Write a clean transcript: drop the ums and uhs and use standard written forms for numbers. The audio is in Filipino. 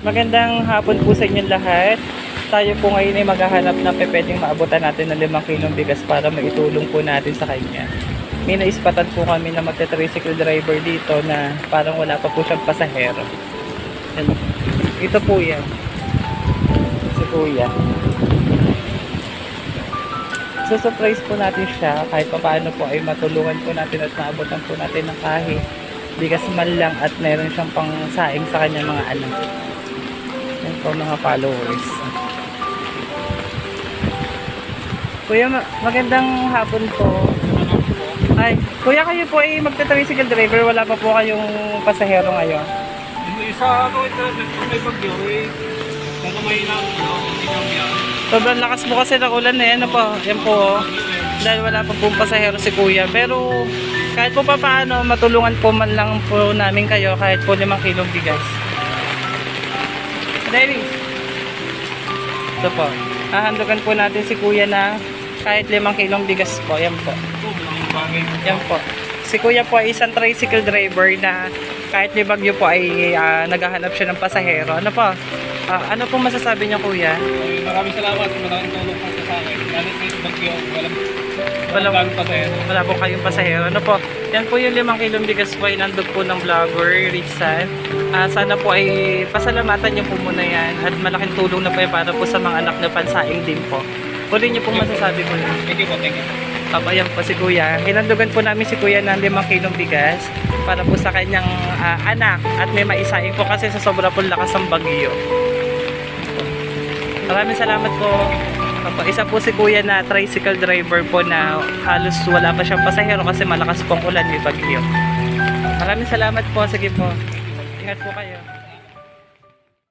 Magandang hapon po sa inyong lahat. Tayo po ngayon ay maghahanap ng pwedeng maabutan natin ng 5 kilong bigas para maitulong po natin sa kanya. May naispatan po kami na magta-tricycle driver dito na parang wala pa po siyang pasahero. Yan. Ito po yan. Si Kuya. So surprise po natin siya kahit pa paano po ay matulungan po natin at maabutan po natin ng kahit bigas man lang at meron siyang pang saing sa kanya mga anak. Yan po mga followers. Kuya, magandang hapon po. Ay, kuya, kayo po ay magta-tricycle driver, wala pa po kayong pasahero ngayon. Isa ako ito, may bagyo eh. Kung may lang, hindi lang yan. Sobrang lakas po kasi ng ulan na yan, ano po, yan po, oh. Dahil wala pa pong pasahero si kuya. Pero kahit po pa paano, matulungan po man lang po namin kayo kahit po 5 kilong bigas. David, ito po, hahandugan po natin si kuya na kahit 5 kilong bigas po, yan po. Yan po. Si kuya po ay isang tricycle driver na kahit may bagyo po ay naghahanap siya ng pasahero. Ano po? Ano po masasabi niyo kuya? Maraming salamat. Maraming tulong po sa akin. Kahit may bagyo, Walang pasahero. Wala po kayong pasahero. Ano po? Yan po yung 5 kilong bigas po ay nandog po ng vlogger, Rizal. Sana po ay pasalamatan niyo po muna yan. At malaking tulong na po yan para po sa mga anak na pansaing din po. Kunin niyo pong masasabi ko lang. Thank you po, thank you. Ayan po si kuya. Hinandugan po namin si kuya ng 5 kilong bigas para po sa kanyang anak at may maisaing po kasi sa sobra po lakas ng bagyo. Maraming salamat po. Isa po si kuya na tricycle driver po na halos wala pa siyang pasahero kasi malakas pong ulan, may bagyo. Maraming salamat po. Sige po. Ingat po kayo.